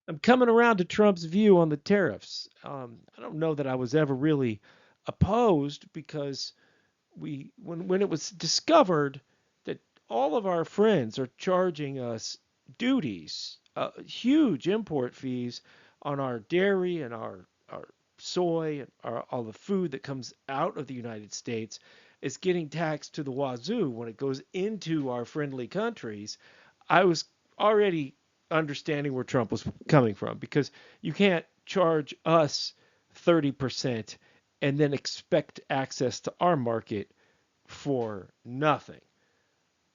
I'm coming around to Trump's view on the tariffs. I don't know that I was ever really opposed because when it was discovered that all of our friends are charging us duties, huge import fees on our dairy and our soy and all the food that comes out of the United States is getting taxed to the wazoo when it goes into our friendly countries. I was already understanding where Trump was coming from because you can't charge us 30% and then expect access to our market for nothing.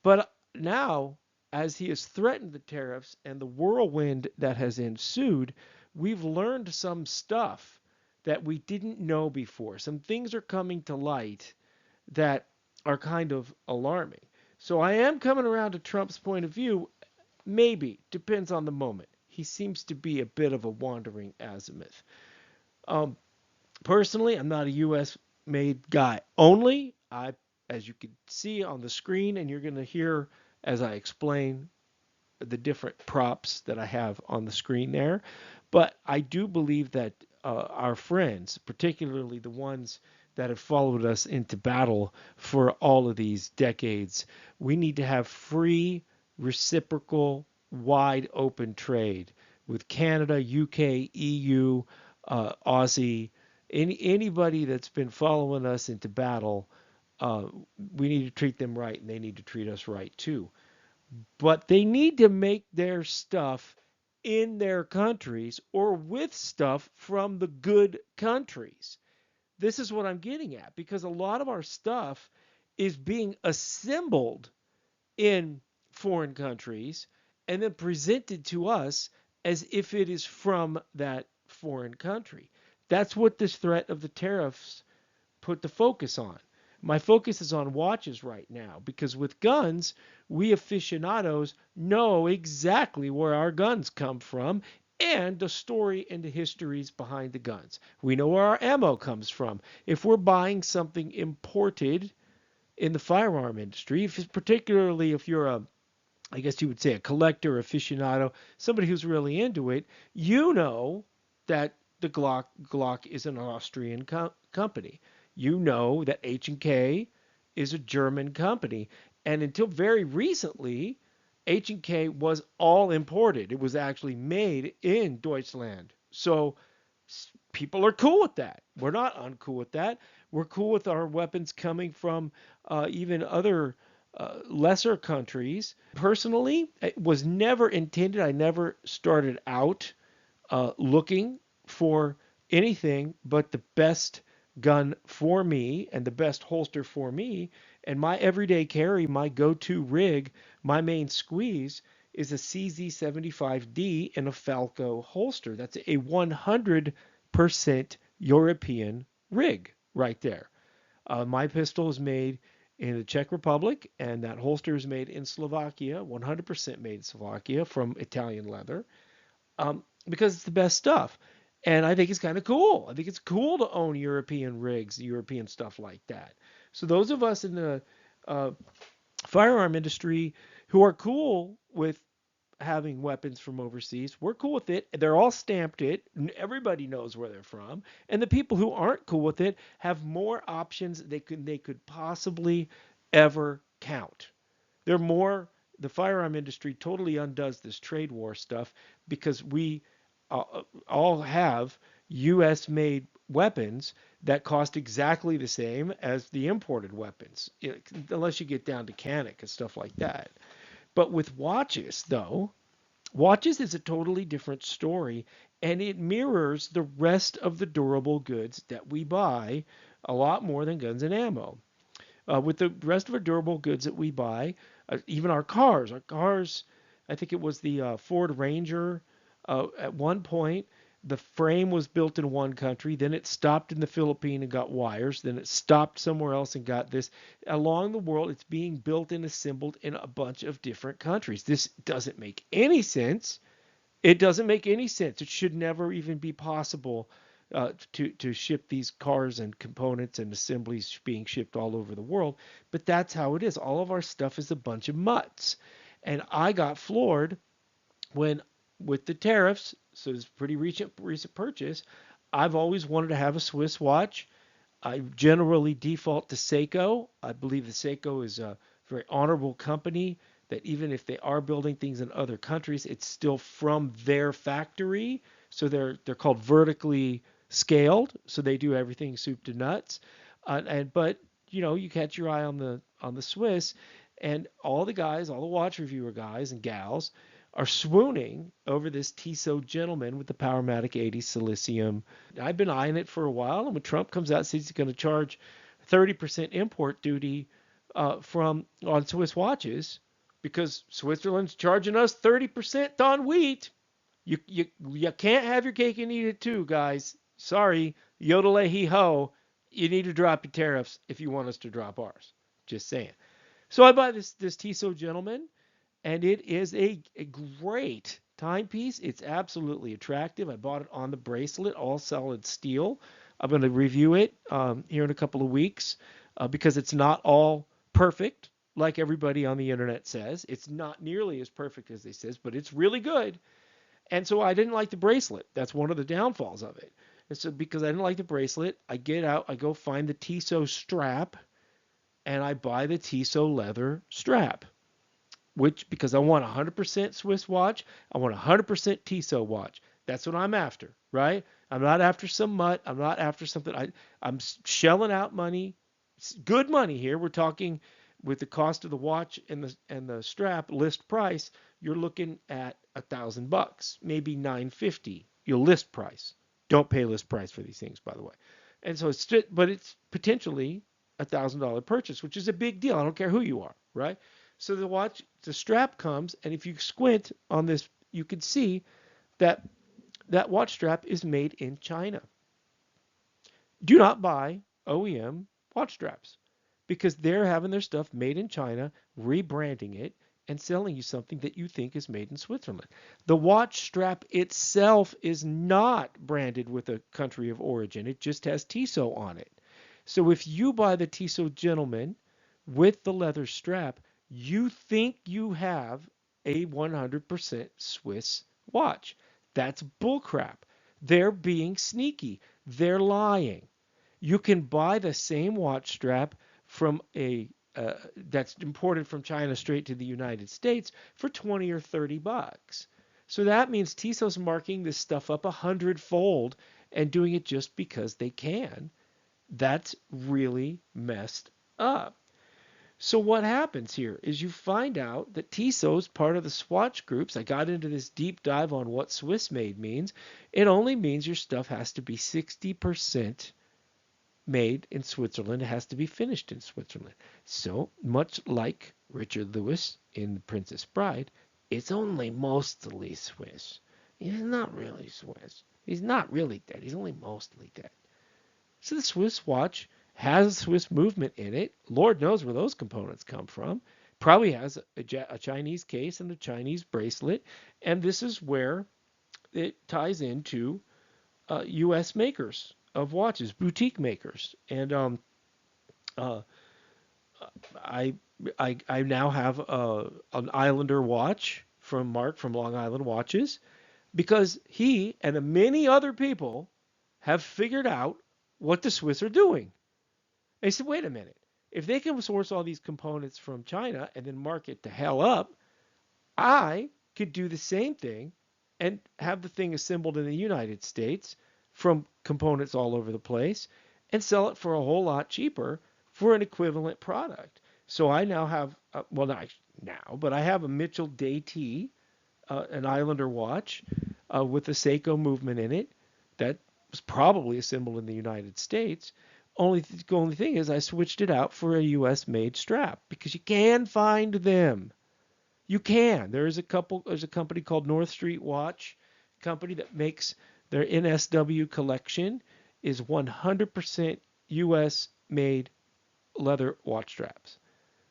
But now, as he has threatened the tariffs and the whirlwind that has ensued, we've learned some stuff that we didn't know before. Some things are coming to light that are kind of alarming. So I am coming around to Trump's point of view. Maybe. Depends on the moment. He seems to be a bit of a wandering azimuth. Um, Personally, I'm not a U.S. made guy only. As you can see on the screen, and you're going to hear as I explain the different props that I have on the screen there. But I do believe that our friends, particularly the ones that have followed us into battle for all of these decades, we need to have free, reciprocal, wide open trade with Canada, UK, EU, Aussie, anybody that's been following us into battle. Uh, we need to treat them right, and they need to treat us right too, but they need to make their stuff in their countries or with stuff from the good countries. This is what I'm getting at because a lot of our stuff is being assembled in foreign countries and then presented to us as if it is from that foreign country. That's what this threat of the tariffs put the focus on. My focus is on watches right now because with guns, we aficionados know exactly where our guns come from and the story and the histories behind the guns. We know where our ammo comes from. If we're buying something imported in the firearm industry, particularly if you're I guess you would say a collector aficionado, somebody who's really into it, you know that the Glock is an Austrian company. You know that H&K is a German company. And until very recently, H&K was all imported. It was actually made in Deutschland. So people are cool with that. We're not uncool with that. We're cool with our weapons coming from even other lesser countries. Personally, it was never intended. I never started out looking for anything but the best gun for me and the best holster for me. And my everyday carry, my go to rig, my main squeeze is a CZ75D in a Falco holster. That's a 100% European rig right there. My pistol is made in the Czech Republic, and that holster is made in Slovakia, 100% made in Slovakia from Italian leather, because it's the best stuff. And I think it's kind of cool. I think it's cool to own European rigs, European stuff like that. So those of us in the uh, firearm industry who are cool with having weapons from overseas, we're cool with it. They're all stamped it. Everybody knows where they're from. And the people who aren't cool with it have more options they could possibly ever count. They're more the firearm industry totally undoes this trade war stuff because we all have US made weapons that cost exactly the same as the imported weapons, unless you get down to Canic and stuff like that. But with watches, though, watches is a totally different story, and it mirrors the rest of the durable goods that we buy a lot more than guns and ammo. With the rest of our durable goods that we buy, even our cars, I think it was the Ford Ranger. At one point, the frame was built in one country, then it stopped in the Philippines and got wires, then it stopped somewhere else and got this. Along the world, it's being built and assembled in a bunch of different countries. This doesn't make any sense. It doesn't make any sense. It should never even be possible to ship these cars and components and assemblies being shipped all over the world. But that's how it is. All of our stuff is a bunch of mutts. And I got floored when with the tariffs, so it's a pretty recent purchase. I've always wanted to have a Swiss watch. I generally default to Seiko. I believe the Seiko is a very honorable company that even if they are building things in other countries, it's still from their factory. So they're called vertically scaled. So they do everything soup to nuts. And but you catch your eye on the Swiss, and all the guys, all the watch reviewer guys and gals, are swooning over this Tissot gentleman with the Powermatic 80 Silicium. I've been eyeing it for a while, and when Trump comes out and says he's going to charge 30% import duty from on Swiss watches because Switzerland's charging us 30% on wheat. You can't have your cake and eat it too, guys. Sorry, yodel hee ho. You need to drop your tariffs if you want us to drop ours. Just saying. So I buy this Tissot gentleman, and it is a great timepiece. It's absolutely attractive. I bought it on the bracelet, all solid steel. I'm going to review it here in a couple of weeks because it's not all perfect, like everybody on the internet says. It's not nearly as perfect as they says, but it's really good. And so I didn't like the bracelet. That's one of the downfalls of it. And so because I didn't like the bracelet, I get out, I go find the Tissot strap, and I buy the Tissot leather strap. Which, because I want 100% Swiss watch, I want 100% Tissot watch. That's what I'm after, right? I'm not after some mutt. I'm not after something. I'm shelling out money, good money here. We're talking with the cost of the watch and the strap list price. You're looking at $1,000, maybe $950. Your list price. Don't pay list price for these things, by the way. And so but it's potentially $1,000 purchase, which is a big deal. I don't care who you are, right? So the strap comes, and if you squint on this, you can see that that watch strap is made in China. Do not buy OEM watch straps because they're having their stuff made in China, rebranding it, and selling you something that you think is made in Switzerland. The watch strap itself is not branded with a country of origin. It just has Tissot on it. So if you buy the Tissot gentleman with the leather strap, you think you have a 100% Swiss watch. That's bullcrap. They're being sneaky. They're lying. You can buy the same watch strap from a that's imported from China straight to the United States for 20 or 30 bucks. So that means Tissot's marking this stuff up 100-fold and doing it just because they can. That's really messed up. So what happens here is you find out that Tissot is part of the Swatch groups. I got into this deep dive on what Swiss made means. It only means your stuff has to be 60% made in Switzerland. It has to be finished in Switzerland. So much like Richard Lewis in The Princess Bride, it's only mostly Swiss. He's not really Swiss. He's not really dead. He's only mostly dead. So the Swiss watch has a Swiss movement in it. Lord knows where those components come from. Probably has a Chinese case and a Chinese bracelet. And this is where it ties into U.S. makers of watches, boutique makers. And uh, I, I now have an Islander watch from Mark from Long Island Watches because he and many other people have figured out what the Swiss are doing. They said, wait a minute. If they can source all these components from China and then mark it the hell up, I could do the same thing and have the thing assembled in the United States from components all over the place and sell it for a whole lot cheaper for an equivalent product. So I now have, well, not now, but I have a Mitchell Day-T, an Islander watch with a Seiko movement in it that was probably assembled in the United States. Only thing is I switched it out for a US made strap because you can find them. You can. There's a company called North Street Watch company that makes their NSW collection is 100% US made leather watch straps.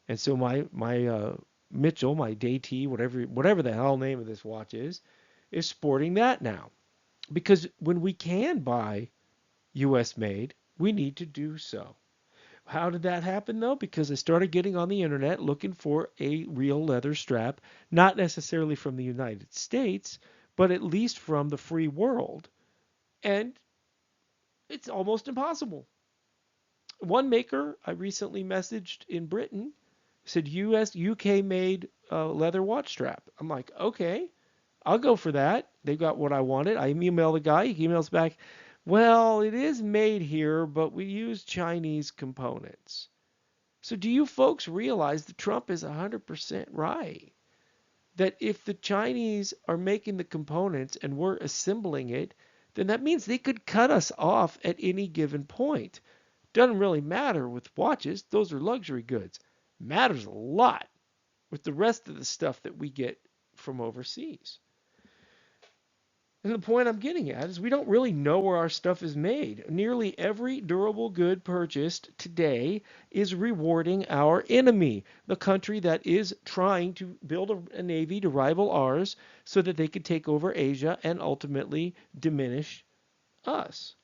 And so my Mitchell, my Day-T, whatever the hell name of this watch is sporting that now. Because when we can buy US made, we need to do so. How did that happen though? Because I started getting on the internet looking for a real leather strap, not necessarily from the United States, but at least from the free world. And it's almost impossible. One maker I recently messaged in Britain said UK made a leather watch strap. I'm like, okay, I'll go for that. They got what I wanted. I email the guy. He emails back, well, it is made here, but we use Chinese components. So do you folks realize that Trump is 100% right? That if the Chinese are making the components and we're assembling it, then that means they could cut us off at any given point. Doesn't really matter with watches. Those are luxury goods. Matters a lot with the rest of the stuff that we get from overseas. And the point I'm getting at is we don't really know where our stuff is made. Nearly every durable good purchased today is rewarding our enemy, the country that is trying to build a navy to rival ours so that they could take over Asia and ultimately diminish us.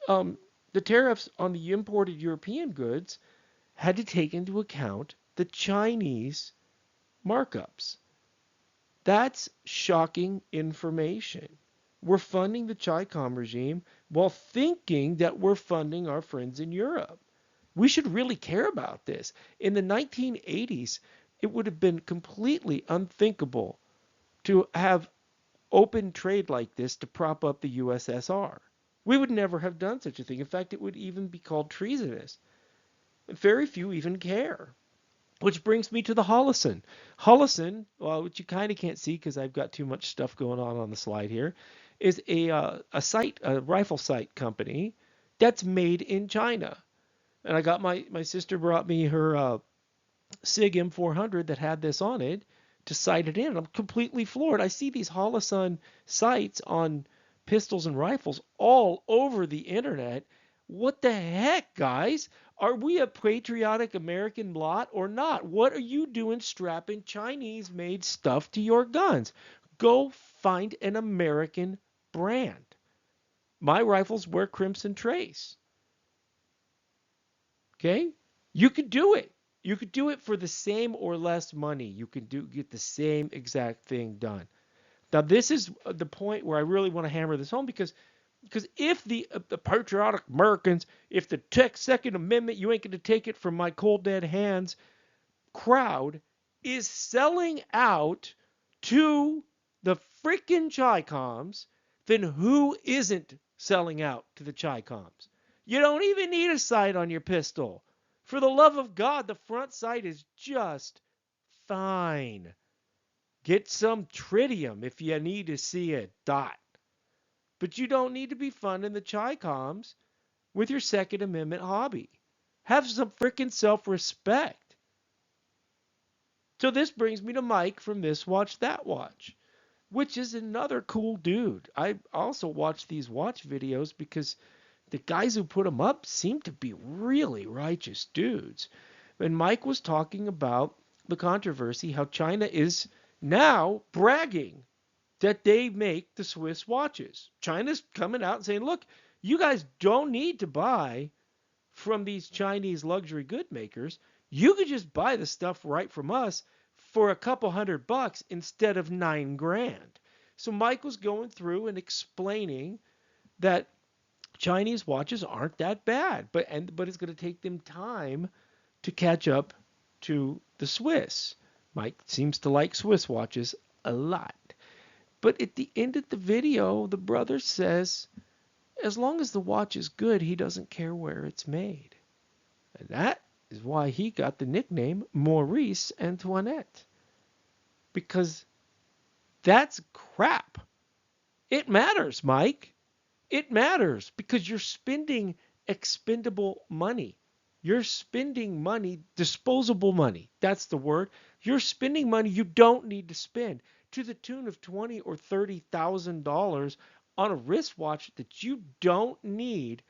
The tariffs on the imported European goods had to take into account the Chinese markups. That's shocking information. We're funding the Chi-Com regime while thinking that we're funding our friends in Europe. We should really care about this. In the 1980s, it would have been completely unthinkable to have open trade like this to prop up the USSR. We would never have done such a thing. In fact, it would even be called treasonous. Very few even care. Which brings me to the Holosun. Holosun, well, which you kind of can't see because I've got too much stuff going on the slide here, is a rifle sight company that's made in China. And I got my sister brought me her SIG M400 that had this on it to sight it in. I'm completely floored. I see these Holosun sights on pistols and rifles all over the internet. What the heck, guys? Are we a patriotic American lot or not? What are you doing strapping Chinese made stuff to your guns? Go find an American brand. My rifles wear Crimson Trace. Okay? You could do it. You could do it for the same or less money. You can get the same exact thing done. Now, this is the point where I really want to hammer this home because if the patriotic Americans, if the Second Amendment, you ain't going to take it from my cold dead hands crowd is selling out to the freaking Chi-Coms, then who isn't selling out to the Chi-Coms? You don't even need a sight on your pistol. For the love of God, the front sight is just fine. Get some tritium if you need to see a dot. But you don't need to be funding the Chi-Coms with your Second Amendment hobby. Have some freaking self-respect. So this brings me to Mike from This Watch, That Watch, which is another cool dude. I also watch these watch videos because the guys who put them up seem to be really righteous dudes. And Mike was talking about the controversy, how China is now bragging that they make the Swiss watches. China's coming out and saying, look, you guys don't need to buy from these Chinese luxury good makers. You could just buy the stuff right from us for a couple $100 instead of $9,000. So Mike was going through and explaining that Chinese watches aren't that bad, but it's going to take them time to catch up to the Swiss. Mike seems to like Swiss watches a lot. But at the end of the video, the brother says, as long as the watch is good, he doesn't care where it's made. And that is why he got the nickname Maurice Antoinette. Because that's crap. It matters, Mike. It matters because you're spending expendable money. You're spending money, disposable money. That's the word. You're spending money you don't need to spend to the tune of $20,000 or $30,000 on a wristwatch that you don't need,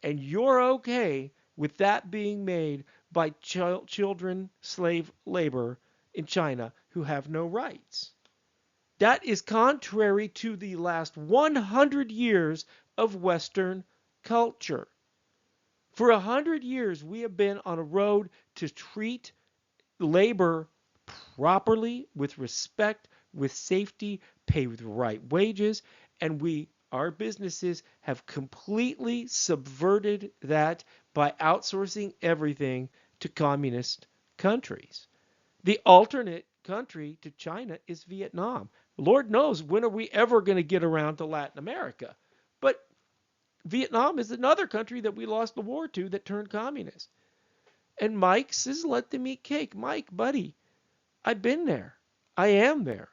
and you're okay with that being made by children slave labor in China who have no rights. That is contrary to the last 100 years of Western culture. For 100 years, we have been on a road to treat labor properly, with respect, with safety, pay the right wages, and our businesses have completely subverted that by outsourcing everything to communist countries. The alternate country to China is Vietnam. Lord knows when are we ever going to get around to Latin America. But Vietnam is another country that we lost the war to that turned communist. And Mike says, let them eat cake. Mike, buddy, I've been there. I am there.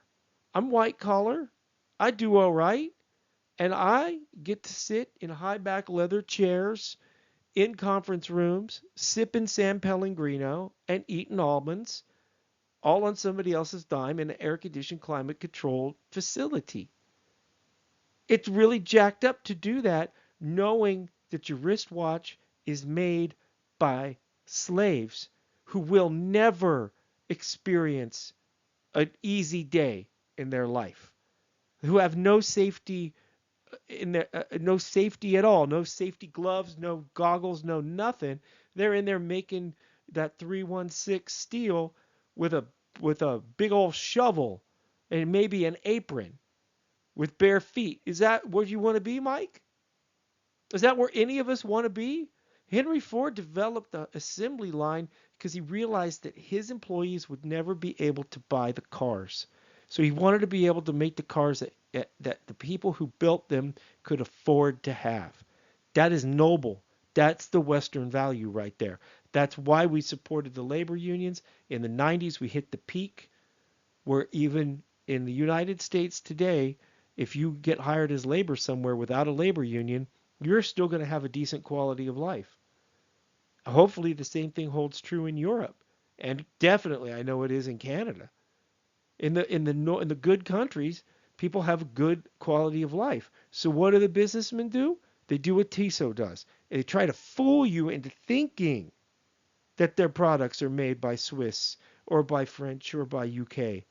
I'm white collar. I do all right. And I get to sit in high back leather chairs in conference rooms, sipping San Pellegrino and eating almonds, all on somebody else's dime in an air conditioned, climate controlled facility. It's really jacked up to do that, knowing that your wristwatch is made by slaves who will never experience an easy day in their life, who have no safety no safety at all, no safety gloves, no goggles, no nothing. They're in there making that 316 steel with a big old shovel and maybe an apron with bare feet. Is that where you want to be, Mike? Is that where any of us want to be? Henry Ford developed the assembly line because he realized that his employees would never be able to buy the cars. So he wanted to be able to make the cars that the people who built them could afford to have. That is noble. That's the Western value right there. That's why we supported the labor unions. In the 90s, we hit the peak where even in the United States today, if you get hired as labor somewhere without a labor union, you're still going to have a decent quality of life. Hopefully the same thing holds true in Europe. And definitely I know it is in Canada. In the good countries, people have good quality of life. So what do the businessmen do? They do what Tissot does. They try to fool you into thinking that their products are made by Swiss or by French or by UK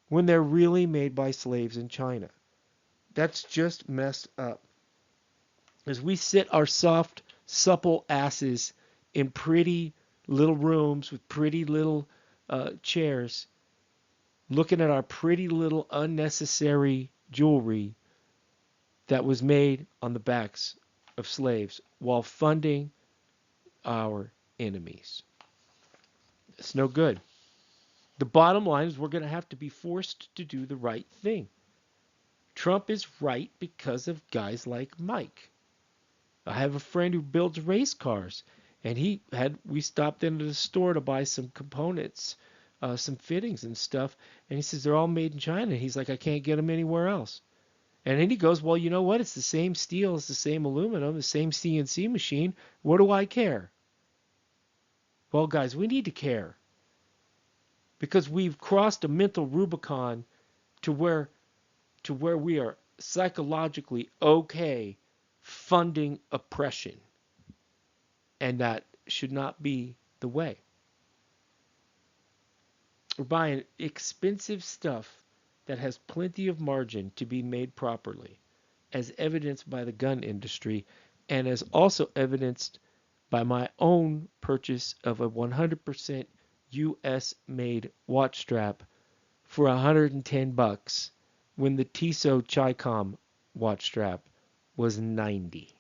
when they're really made by slaves in China. That's just messed up. As we sit our soft, supple asses in pretty little rooms with pretty little chairs, looking at our pretty little unnecessary jewelry that was made on the backs of slaves while funding our enemies. It's no good. The bottom line is we're going to have to be forced to do the right thing. Trump is right because of guys like Mike. I have a friend who builds race cars, and we stopped into the store to buy some components, some fittings and stuff, and he says they're all made in China. He's like, I can't get them anywhere else. And then he goes, well, you know what? It's the same steel, it's the same aluminum, the same CNC machine. What do I care? Well, guys, we need to care because we've crossed a mental Rubicon to where we are psychologically okay funding oppression. And that should not be the way. We're buying expensive stuff that has plenty of margin to be made properly, as evidenced by the gun industry and as also evidenced by my own purchase of a 100% US made watch strap for $110 when the Tissot Chicom watch strap was $90.